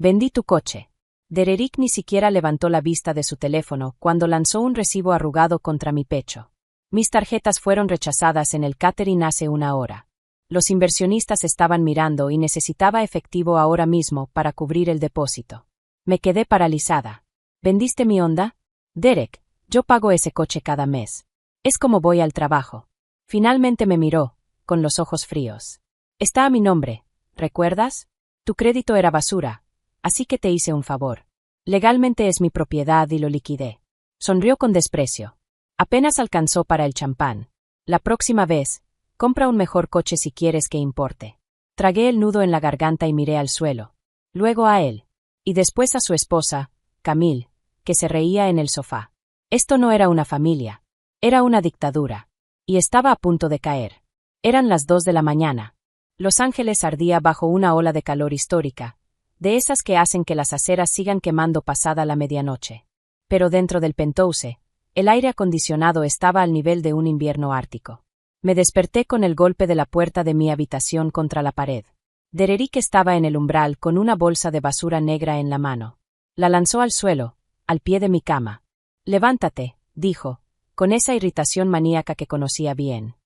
Vendí tu coche. Dererick ni siquiera levantó la vista de su teléfono cuando lanzó un recibo arrugado contra mi pecho. Mis tarjetas fueron rechazadas en el catering hace una hora. Los inversionistas estaban mirando y necesitaba efectivo ahora mismo para cubrir el depósito. Me quedé paralizada. ¿Vendiste mi Honda? Derek, yo pago ese coche cada mes. Es como voy al trabajo. Finalmente me miró, con los ojos fríos. Está a mi nombre, ¿recuerdas? Tu crédito era basura, así que te hice un favor. Legalmente es mi propiedad y lo liquidé. Sonrió con desprecio. Apenas alcanzó para el champán. La próxima vez, compra un mejor coche si quieres que importe. Tragué el nudo en la garganta y miré al suelo. Luego a él. Y después a su esposa, Camille, que se reía en el sofá. Esto no era una familia. Era una dictadura. Y estaba a punto de caer. Eran las 2 de la mañana. Los Ángeles ardía bajo una ola de calor histórica, de esas que hacen que las aceras sigan quemando pasada la medianoche. Pero dentro del penthouse, el aire acondicionado estaba al nivel de un invierno ártico. Me desperté con el golpe de la puerta de mi habitación contra la pared. Dererick estaba en el umbral con una bolsa de basura negra en la mano. La lanzó al suelo, al pie de mi cama. «Levántate», dijo, con esa irritación maníaca que conocía bien.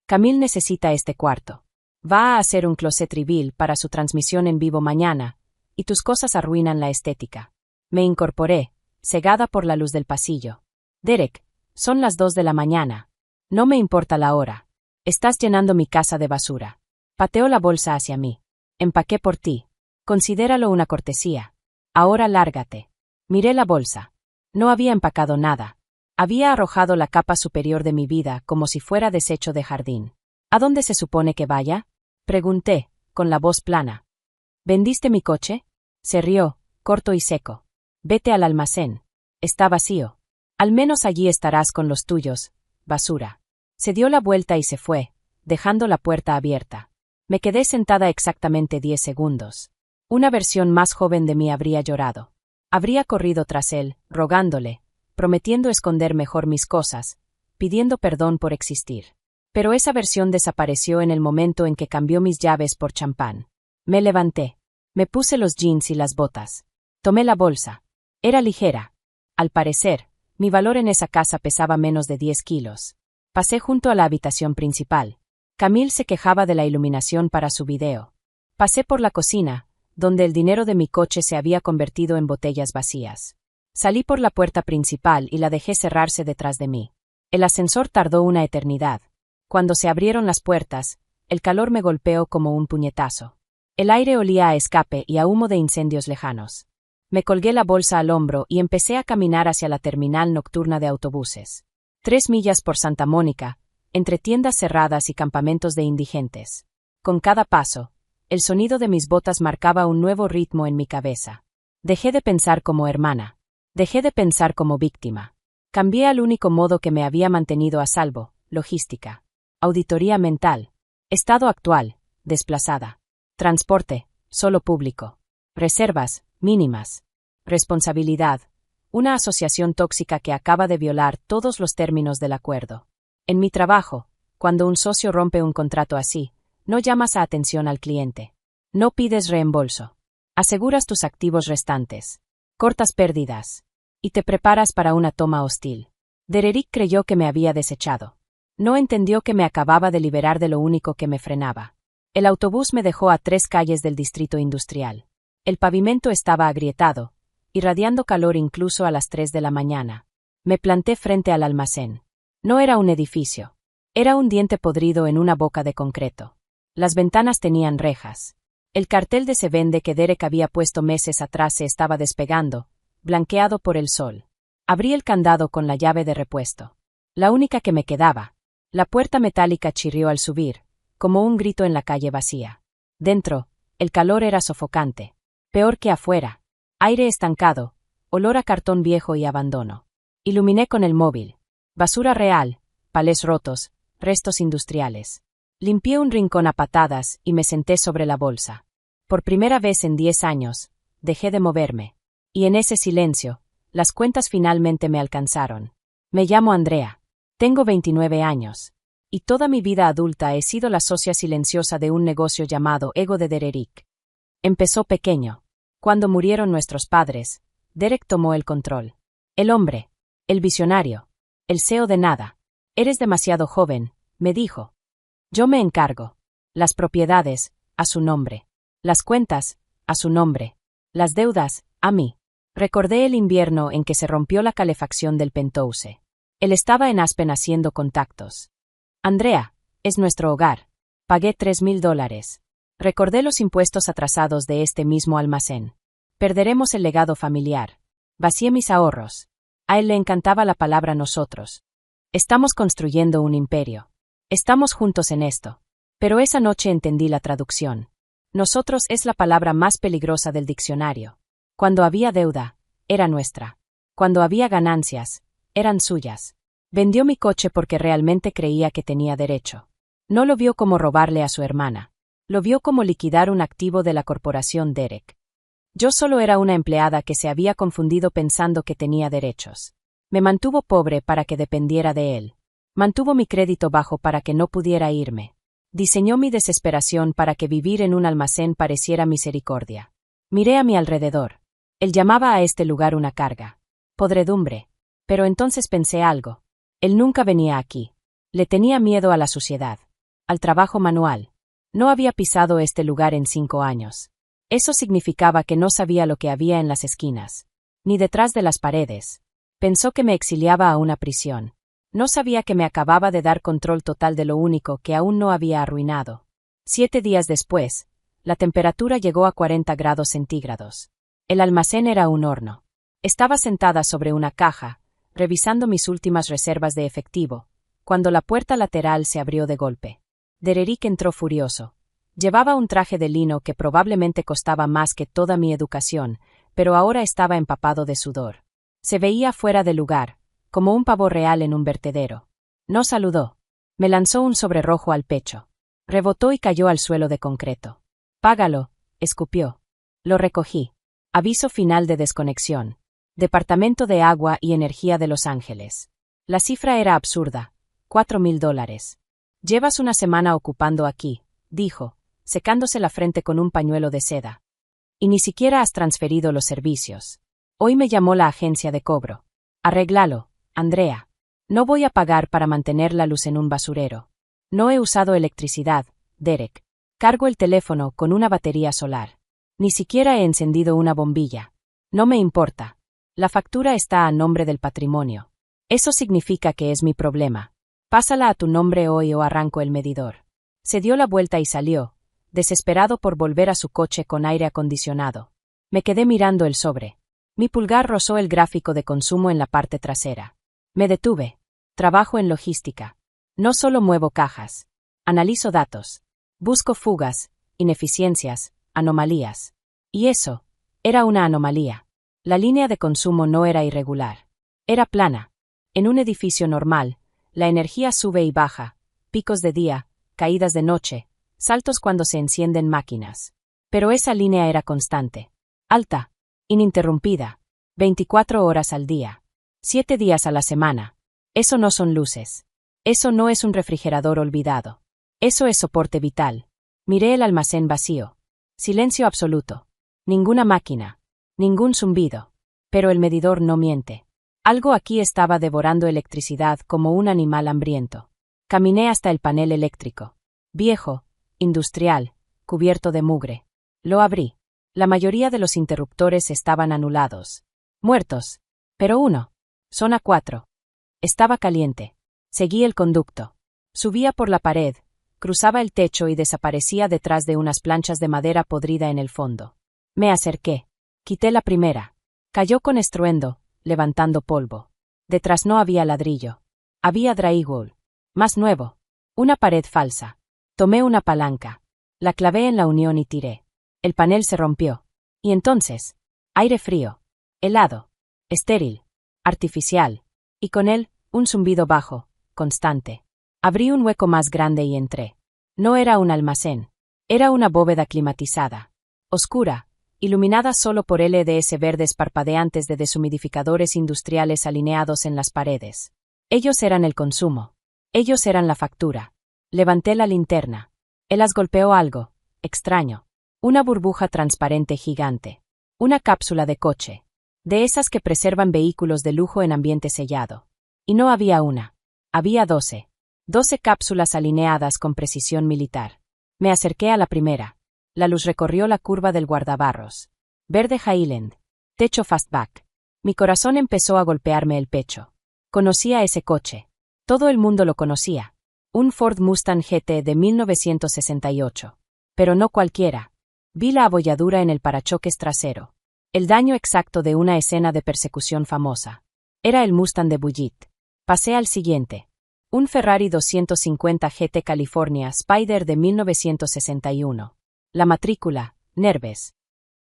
«Camille necesita este cuarto. Va a hacer un closet reveal para su transmisión en vivo mañana, y tus cosas arruinan la estética». Me incorporé, cegada por la luz del pasillo. «Derek, son las 2 de la mañana. No me importa la hora. Estás llenando mi casa de basura». Pateó la bolsa hacia mí. «Empaqué por ti. Considéralo una cortesía. Ahora lárgate». Miré la bolsa. No había empacado nada. Había arrojado la capa superior de mi vida como si fuera desecho de jardín. «¿A dónde se supone que vaya?», pregunté, con la voz plana. «¿Vendiste mi coche?». Se rió, corto y seco. «Vete al almacén. Está vacío. Al menos allí estarás con los tuyos, basura». Se dio la vuelta y se fue, dejando la puerta abierta. Me quedé sentada exactamente 10 segundos. Una versión más joven de mí habría llorado. Habría corrido tras él, rogándole, prometiendo esconder mejor mis cosas, pidiendo perdón por existir. Pero esa versión desapareció en el momento en que cambió mis llaves por champán. Me levanté. Me puse los jeans y las botas. Tomé la bolsa. Era ligera. Al parecer, mi valor en esa casa pesaba menos de 10 kilos. Pasé junto a la habitación principal. Camille se quejaba de la iluminación para su video. Pasé por la cocina, donde el dinero de mi coche se había convertido en botellas vacías. Salí por la puerta principal y la dejé cerrarse detrás de mí. El ascensor tardó una eternidad. Cuando se abrieron las puertas, el calor me golpeó como un puñetazo. El aire olía a escape y a humo de incendios lejanos. Me colgué la bolsa al hombro y empecé a caminar hacia la terminal nocturna de autobuses. 3 millas por Santa Mónica, entre tiendas cerradas y campamentos de indigentes. Con cada paso, el sonido de mis botas marcaba un nuevo ritmo en mi cabeza. Dejé de pensar como hermana. Dejé de pensar como víctima. Cambié al único modo que me había mantenido a salvo: logística. Auditoría mental. Estado actual: desplazada. Transporte: solo público. Reservas: mínimas. Responsabilidad: una asociación tóxica que acaba de violar todos los términos del acuerdo. En mi trabajo, cuando un socio rompe un contrato así, no llamas a atención al cliente. No pides reembolso. Aseguras tus activos restantes. Cortas pérdidas. Y te preparas para una toma hostil. Dererick creyó que me había desechado. No entendió que me acababa de liberar de lo único que me frenaba. El autobús me dejó a 3 calles del distrito industrial. El pavimento estaba agrietado, irradiando calor incluso a las 3 de la mañana. Me planté frente al almacén. No era un edificio. Era un diente podrido en una boca de concreto. Las ventanas tenían rejas. El cartel de "Se vende" que Derek había puesto meses atrás se estaba despegando, blanqueado por el sol. Abrí el candado con la llave de repuesto. La única que me quedaba. La puerta metálica chirrió al subir, como un grito en la calle vacía. Dentro, el calor era sofocante. Peor que afuera. Aire estancado, olor a cartón viejo y abandono. Iluminé con el móvil. Basura real, palés rotos, restos industriales. Limpié un rincón a patadas y me senté sobre la bolsa. Por primera vez en 10 años, dejé de moverme. Y en ese silencio, las cuentas finalmente me alcanzaron. Me llamo Andrea. Tengo 29 años. Y toda mi vida adulta he sido la socia silenciosa de un negocio llamado Ego de Dererick. Empezó pequeño. Cuando murieron nuestros padres, Derek tomó el control. El hombre. El visionario. El CEO de nada. Eres demasiado joven, me dijo. Yo me encargo. Las propiedades, a su nombre. Las cuentas, a su nombre. Las deudas, a mí. Recordé el invierno en que se rompió la calefacción del penthouse. Él estaba en Aspen haciendo contactos. Andrea, es nuestro hogar. Pagué $3,000. Recordé los impuestos atrasados de este mismo almacén. Perderemos el legado familiar. Vacié mis ahorros. A él le encantaba la palabra nosotros. Estamos construyendo un imperio. Estamos juntos en esto. Pero esa noche entendí la traducción. Nosotros es la palabra más peligrosa del diccionario. Cuando había deuda, era nuestra. Cuando había ganancias, eran suyas. Vendió mi coche porque realmente creía que tenía derecho. No lo vio como robarle a su hermana. Lo vio como liquidar un activo de la corporación Derek. Yo solo era una empleada que se había confundido pensando que tenía derechos. Me mantuvo pobre para que dependiera de él. Mantuvo mi crédito bajo para que no pudiera irme. Diseñó mi desesperación para que vivir en un almacén pareciera misericordia. Miré a mi alrededor. Él llamaba a este lugar una carga. Podredumbre. Pero entonces pensé algo. Él nunca venía aquí. Le tenía miedo a la suciedad. Al trabajo manual. No había pisado este lugar en 5 años. Eso significaba que no sabía lo que había en las esquinas. Ni detrás de las paredes. Pensó que me exiliaba a una prisión. No sabía que me acababa de dar control total de lo único que aún no había arruinado. 7 días después, la temperatura llegó a 40 grados centígrados. El almacén era un horno. Estaba sentada sobre una caja, revisando mis últimas reservas de efectivo, cuando la puerta lateral se abrió de golpe. Derek entró furioso. Llevaba un traje de lino que probablemente costaba más que toda mi educación, pero ahora estaba empapado de sudor. Se veía fuera de lugar, como un pavo real en un vertedero. No saludó. Me lanzó un sobrerojo al pecho. Rebotó y cayó al suelo de concreto. Págalo, escupió. Lo recogí. Aviso final de desconexión. Departamento de Agua y Energía de Los Ángeles. La cifra era absurda. $4,000. Llevas una semana ocupando aquí, dijo, secándose la frente con un pañuelo de seda. Y ni siquiera has transferido los servicios. Hoy me llamó la agencia de cobro. Arréglalo, Andrea. No voy a pagar para mantener la luz en un basurero. No he usado electricidad, Derek. Cargo el teléfono con una batería solar. Ni siquiera he encendido una bombilla. No me importa. La factura está a nombre del patrimonio. Eso significa que es mi problema. Pásala a tu nombre hoy o arranco el medidor. Se dio la vuelta y salió, desesperado por volver a su coche con aire acondicionado. Me quedé mirando el sobre. Mi pulgar rozó el gráfico de consumo en la parte trasera. Me detuve. Trabajo en logística. No solo muevo cajas. Analizo datos. Busco fugas, ineficiencias, anomalías. Y eso, era una anomalía. La línea de consumo no era irregular. Era plana. En un edificio normal, la energía sube y baja, picos de día, caídas de noche, saltos cuando se encienden máquinas. Pero esa línea era constante. Alta. Ininterrumpida. 24 horas al día. 7 días a la semana. Eso no son luces. Eso no es un refrigerador olvidado. Eso es soporte vital. Miré el almacén vacío. Silencio absoluto. Ninguna máquina. Ningún zumbido. Pero el medidor no miente. Algo aquí estaba devorando electricidad como un animal hambriento. Caminé hasta el panel eléctrico. Viejo, industrial, cubierto de mugre. Lo abrí. La mayoría de los interruptores estaban anulados. Muertos. Pero uno. Zona 4. Estaba caliente. Seguí el conducto. Subía por la pared, cruzaba el techo y desaparecía detrás de unas planchas de madera podrida en el fondo. Me acerqué. Quité la primera. Cayó con estruendo, levantando polvo. Detrás no había ladrillo. Había drywall. Más nuevo. Una pared falsa. Tomé una palanca. La clavé en la unión y tiré. El panel se rompió. Y entonces, aire frío. Helado. Estéril. Artificial. Y con él, un zumbido bajo, constante. Abrí un hueco más grande y entré. No era un almacén. Era una bóveda climatizada. Oscura, iluminada solo por LEDs verdes parpadeantes de deshumidificadores industriales alineados en las paredes. Ellos eran el consumo. Ellos eran la factura. Levanté la linterna. Él las golpeó algo, extraño. Una burbuja transparente gigante. Una cápsula de coche. De esas que preservan vehículos de lujo en ambiente sellado. Y no había una. Había 12. 12 cápsulas alineadas con precisión militar. Me acerqué a la primera. La luz recorrió la curva del guardabarros. Verde Highland. Techo fastback. Mi corazón empezó a golpearme el pecho. Conocía ese coche. Todo el mundo lo conocía. Un Ford Mustang GT de 1968. Pero no cualquiera. Vi la abolladura en el parachoques trasero. El daño exacto de una escena de persecución famosa. Era el Mustang de Bullitt. Pasé al siguiente. Un Ferrari 250 GT California Spider de 1961. La matrícula, Nerves.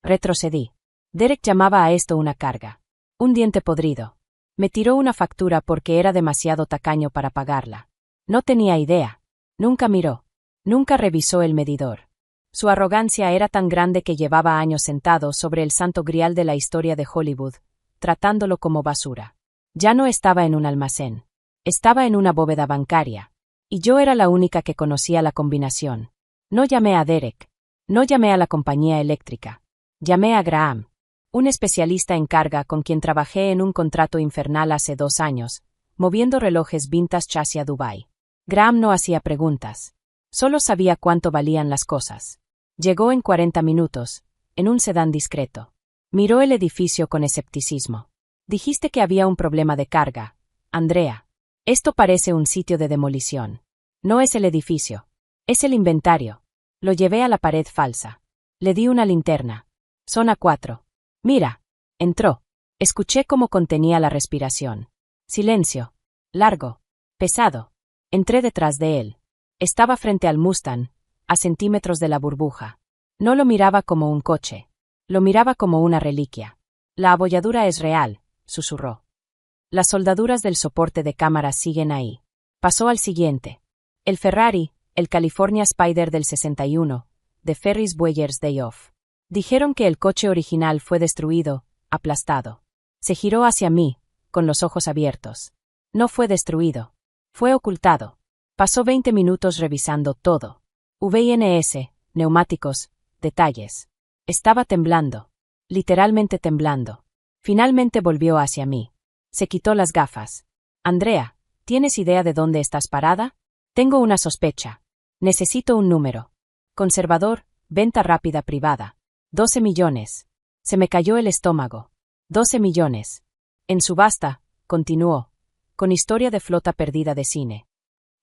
Retrocedí. Derek llamaba a esto una carga. Un diente podrido. Me tiró una factura porque era demasiado tacaño para pagarla. No tenía idea. Nunca miró. Nunca revisó el medidor. Su arrogancia era tan grande que llevaba años sentado sobre el santo grial de la historia de Hollywood, tratándolo como basura. Ya no estaba en un almacén. Estaba en una bóveda bancaria. Y yo era la única que conocía la combinación. No llamé a Derek. No llamé a la compañía eléctrica. Llamé a Graham, un especialista en carga con quien trabajé en un contrato infernal hace 2 años, moviendo relojes vintage hacia Dubái. Graham no hacía preguntas. Solo sabía cuánto valían las cosas. Llegó en 40 minutos, en un sedán discreto. Miró el edificio con escepticismo. Dijiste que había un problema de carga, Andrea. Esto parece un sitio de demolición. No es el edificio. Es el inventario. Lo llevé a la pared falsa. Le di una linterna. Zona 4. Mira. Entró. Escuché cómo contenía la respiración. Silencio. Largo. Pesado. Entré detrás de él. Estaba frente al Mustang, a centímetros de la burbuja. No lo miraba como un coche. Lo miraba como una reliquia. La abolladura es real, susurró. Las soldaduras del soporte de cámara siguen ahí. Pasó al siguiente. El Ferrari, el California Spider del 61, de Ferris Bueller's Day Off. Dijeron que el coche original fue destruido, aplastado. Se giró hacia mí, con los ojos abiertos. No fue destruido. Fue ocultado. Pasó 20 minutos revisando todo. VINS, neumáticos, detalles. Estaba temblando. Literalmente temblando. Finalmente volvió hacia mí. Se quitó las gafas. Andrea, ¿tienes idea de dónde estás parada? Tengo una sospecha. Necesito un número. Conservador, venta rápida privada. 12 millones. Se me cayó el estómago. 12 millones. En subasta, continuó, con historia de flota perdida de cine.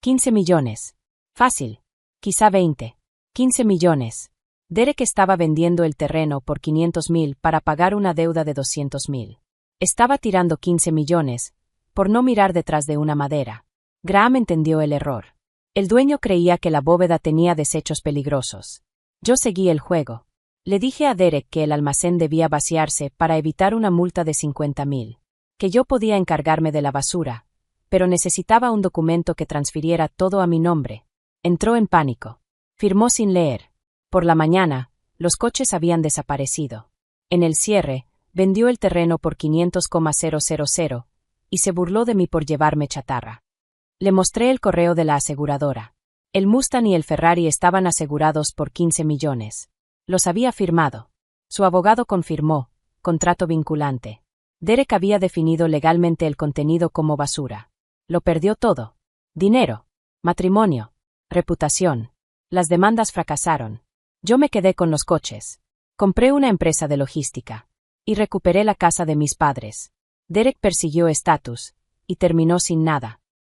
15 millones. Fácil. Quizá 20. 15 millones. Derek estaba vendiendo el terreno por 500.000 para pagar una deuda de 200.000. Estaba tirando 15 millones, por no mirar detrás de una madera. Graham entendió el error. El dueño creía que la bóveda tenía desechos peligrosos. Yo seguí el juego. Le dije a Derek que el almacén debía vaciarse para evitar una multa de 50.000. Que yo podía encargarme de la basura, pero necesitaba un documento que transfiriera todo a mi nombre. Entró en pánico. Firmó sin leer. Por la mañana, los coches habían desaparecido. En el cierre, vendió el terreno por 500,000 y se burló de mí por llevarme chatarra. Le mostré el correo de la aseguradora. El Mustang y el Ferrari estaban asegurados por 15 millones. Los había firmado. Su abogado confirmó, contrato vinculante. Derek había definido legalmente el contenido como basura. Lo perdió todo. Dinero, matrimonio, reputación. Las demandas fracasaron. Yo me quedé con los coches. Compré una empresa de logística. Y recuperé la casa de mis padres. Derek persiguió estatus, y terminó sin nada.